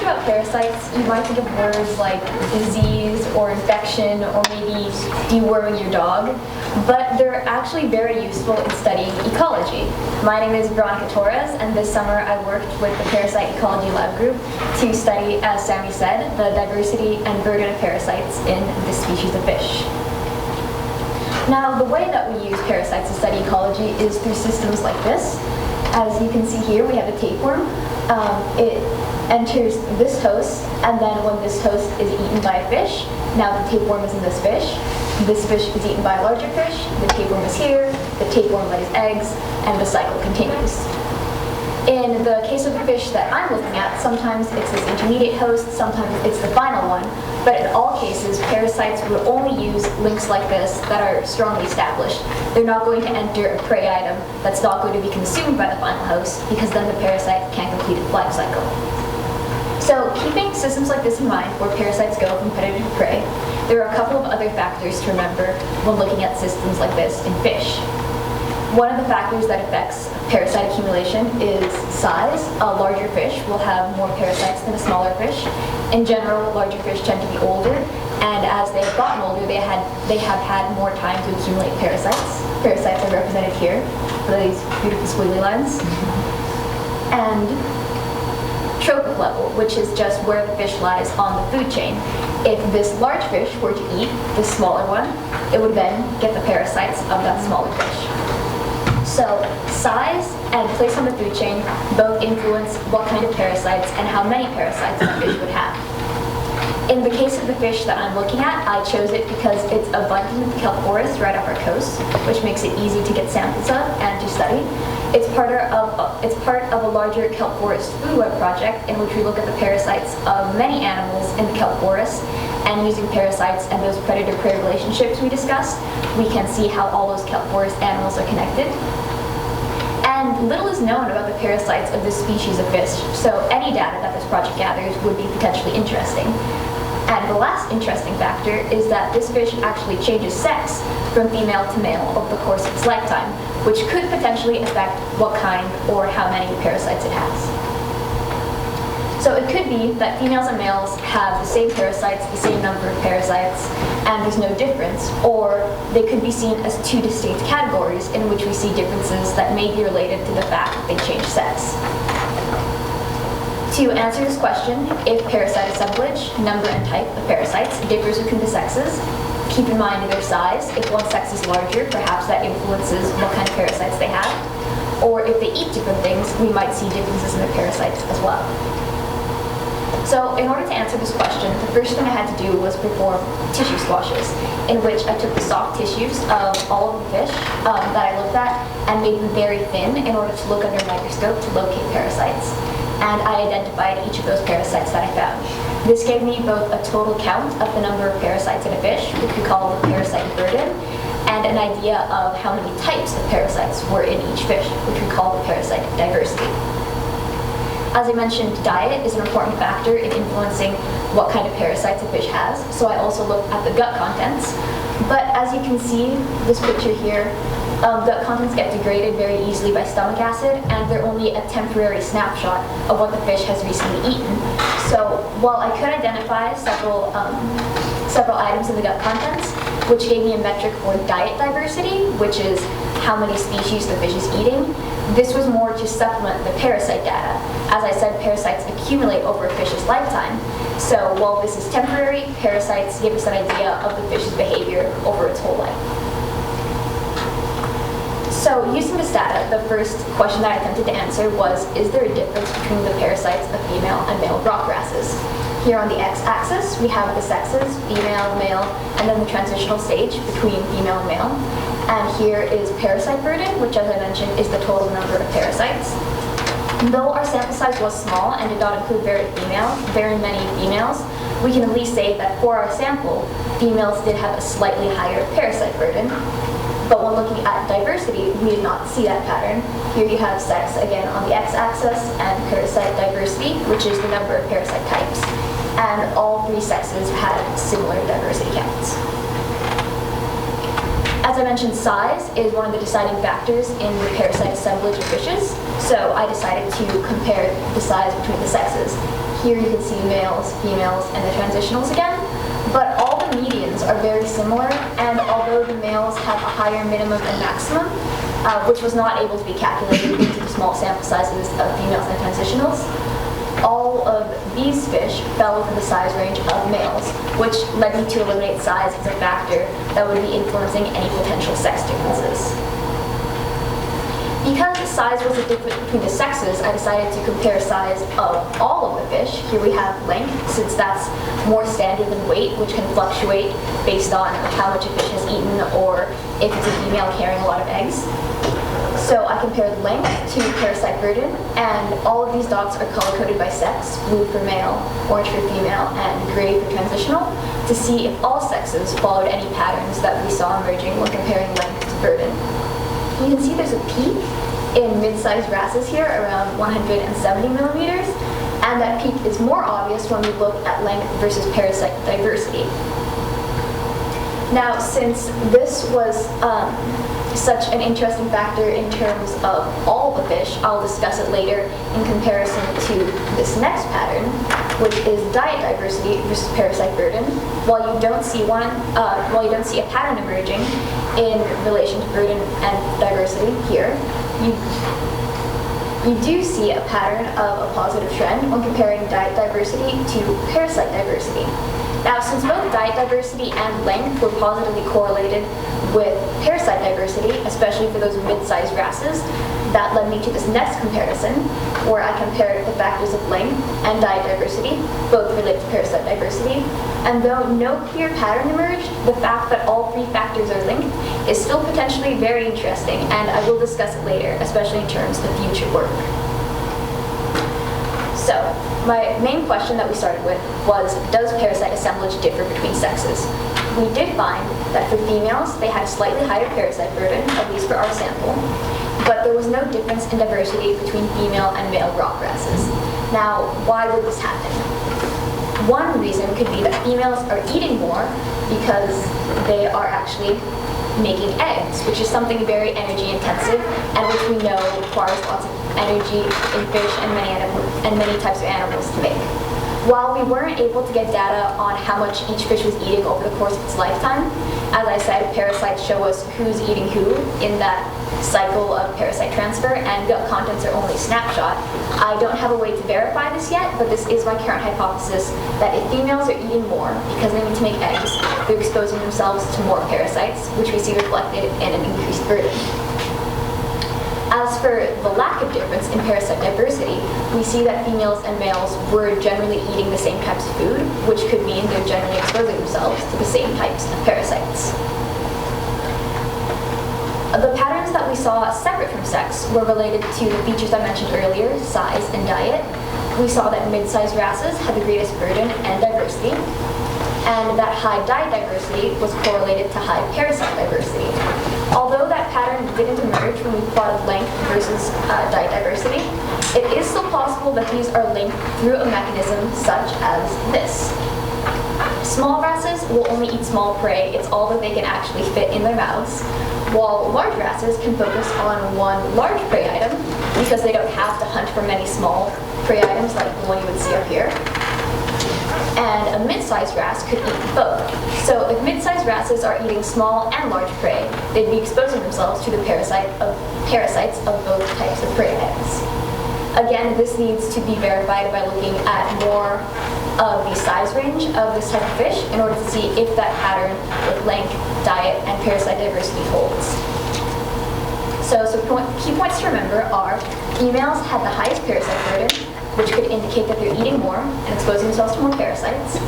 about parasites, you might think of words like disease or infection or maybe deworming your dog, but they're actually very useful in studying ecology. My name is Veronica Torres, and this summer I worked with the Parasite Ecology Lab Group to study, as Sammy said, the diversity and burden of parasites in this species of fish. Now, the way that we use parasites to study ecology is through systems like this. As you can see here, we have a tapeworm. It enters this host, and then when this host is eaten by a fish, now the tapeworm is in this fish is eaten by a larger fish, the tapeworm is here, the tapeworm lays eggs, and the cycle continues. In the case of the fish that I'm looking at, sometimes it's this intermediate host, sometimes it's the final one, but in all cases, parasites will only use links like this that are strongly established. They're not going to enter a prey item that's not going to be consumed by the final host, because then the parasite can't complete its life cycle. So keeping systems like this in mind, where parasites go from predator to prey, there are a couple of other factors to remember when looking at systems like this in fish. One of the factors that affects parasite accumulation is size. A larger fish will have more parasites than a smaller fish. In general, larger fish tend to be older, and as they have gotten older, they have had more time to accumulate parasites. Parasites are represented here by these beautiful squiggly lines. And trophic level, which is just where the fish lies on the food chain. If this large fish were to eat this smaller one, it would then get the parasites of that smaller fish. So size and place on the food chain both influence what kind of parasites and how many parasites the fish would have. In the case of the fish that I'm looking at, I chose it because it's abundant in Halichoeres right off our coast, which makes it easy to get samples of and to study. It's part of a larger Halichoeres food web project in which we look at the parasites of many animals in the Halichoeres, and using parasites and those predator-prey relationships we discussed, we can see how all those Halichoeres animals are connected. And little is known about the parasites of this species of fish, so any data that this project gathers would be potentially interesting. And the last interesting factor is that this fish actually changes sex from female to male over the course of its lifetime, which could potentially affect what kind or how many parasites it has. So it could be that females and males have the same parasites, the same number of parasites, and there's no difference, or they could be seen as two distinct categories in which we see differences that may be related to the fact that they change sex. To answer this question, if parasite assemblage, number and type of parasites, differs between the sexes, keep in mind their size. If one sex is larger, perhaps that influences what kind of parasites they have. Or if they eat different things, we might see differences in the parasites as well. So in order to answer this question, the first thing I had to do was perform tissue swashes, in which I took the soft tissues of all of the fish that I looked at and made them very thin in order to look under a microscope to locate parasites. And I identified each of those parasites that I found. This gave me both a total count of the number of parasites in a fish, which we call the parasite burden, and an idea of how many types of parasites were in each fish, which we call the parasite diversity. As I mentioned, diet is an important factor in influencing what kind of parasites a fish has, so I also looked at the gut contents. But as you can see, this picture here, gut contents get degraded very easily by stomach acid, and they're only a temporary snapshot of what the fish has recently eaten. So while I could identify several items in the gut contents, which gave me a metric for diet diversity, which is how many species the fish is eating, this was more to supplement the parasite data. As I said, parasites accumulate over a fish's lifetime. So while this is temporary, parasites give us an idea of the fish's behavior over its whole life. So using this data, the first question that I attempted to answer was, is there a difference between the parasites of female and male rock wrasses? Here on the x-axis, we have the sexes, female, male, and then the transitional stage between female and male. And here is parasite burden, which, as I mentioned, is the total number of parasites. Though our sample size was small and did not include very many females, we can at least say that for our sample, females did have a slightly higher parasite burden. But when looking at diversity, we did not see that pattern. Here you have sex again on the x-axis and parasite diversity, which is the number of parasite types. And all three sexes had similar diversity counts. As I mentioned, size is one of the deciding factors in the parasite assemblage of fishes, so I decided to compare the size between the sexes. Here you can see males, females, and the transitionals again. But all the medians are very similar, and although the males have a higher minimum and maximum, which was not able to be calculated due to the small sample sizes of females and transitionals, all of these fish fell within the size range of males, which led me to eliminate size as a factor that would be influencing any potential sex differences. Because size was a difference between the sexes, I decided to compare size of all of the fish. Here we have length, since that's more standard than weight, which can fluctuate based on how much a fish has eaten or if it's a female carrying a lot of eggs. So I compared length to parasite burden, and all of these dots are color-coded by sex, blue for male, orange for female, and gray for transitional, to see if all sexes followed any patterns that we saw emerging when comparing length to burden. You can see there's a peak in mid-sized wrasses here, around 170 millimeters, and that peak is more obvious when we look at length versus parasite diversity. Now, since this was such an interesting factor in terms of all the fish, I'll discuss it later in comparison to this next pattern, which is diet diversity versus parasite burden. While you don't see a pattern emerging in relation to burden and diversity here, you do see a pattern of a positive trend when comparing diet diversity to parasite diversity. Now, since both diet diversity and length were positively correlated with parasite diversity, especially for those mid-sized wrasses, that led me to this next comparison, where I compared the factors of length and diet diversity, both related to parasite diversity. And though no clear pattern emerged, the fact that all three factors are linked is still potentially very interesting, and I will discuss it later, especially in terms of future work. So, my main question that we started with was, does parasite assemblage differ between sexes? We did find that for females, they had a slightly higher parasite burden, at least for our sample, but there was no difference in diversity between female and male rock wrasses. Now, why would this happen? One reason could be that females are eating more because they are actually making eggs, which is something very energy intensive and which we know requires lots of energy in fish and many types of animals to make. While we weren't able to get data on how much each fish was eating over the course of its lifetime, as I said, parasites show us who's eating who in that cycle of parasite transfer, and gut contents are only a snapshot. I don't have a way to verify this yet, but this is my current hypothesis that if females are eating more because they need to make eggs, they're exposing themselves to more parasites, which we see reflected in an increased burden. As for the lack of difference in parasite diversity, we see that females and males were generally eating the same types of food, which could mean they're generally exposing themselves to the same types of parasites. The patterns that we saw separate from sex were related to the features I mentioned earlier, size and diet. We saw that mid-sized wrasses had the greatest burden and diversity, and that high diet diversity was correlated to high parasite diversity. Although that pattern didn't emerge when we plotted length versus diet diversity, it is still possible that these are linked through a mechanism such as this. Small wrasses will only eat small prey. It's all that they can actually fit in their mouths, while large wrasses can focus on one large prey item because they don't have to hunt for many small prey items like the one you would see up here. And a mid-sized wrasse could eat both. So if mid-sized wrasses are eating small and large prey, they'd be exposing themselves to the parasites of both types of prey items. Again, this needs to be verified by looking at more of the size range of this type of fish in order to see if that pattern with length, diet, and parasite diversity holds. So key points to remember are females had the highest parasite burden, which could indicate that they're eating more and exposing themselves to more parasites.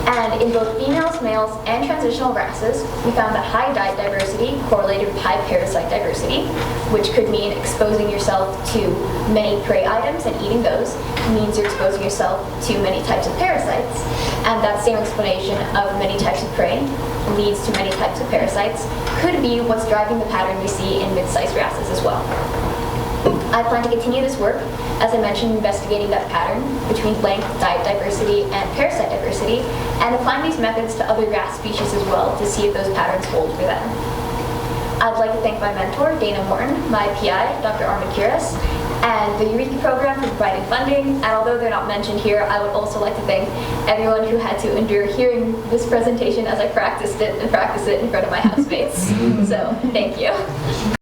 And in both females, males, and transitional wrasses, we found that high diet diversity correlated with high parasite diversity, which could mean exposing yourself to many prey items, and eating those means you're exposing yourself to many types of parasites. And that same explanation of many types of prey leads to many types of parasites could be what's driving the pattern we see in mid-sized wrasses as well. I plan to continue this work, as I mentioned, investigating that pattern between length, diet diversity, and parasite diversity, and applying these methods to other wrasse species as well to see if those patterns hold for them. I'd like to thank my mentor, Dana Morton, my PI, Dr. Halichoeres, and the EUREKA program for providing funding. And although they're not mentioned here, I would also like to thank everyone who had to endure hearing this presentation as I practiced it and practiced it in front of my housemates. So, thank you.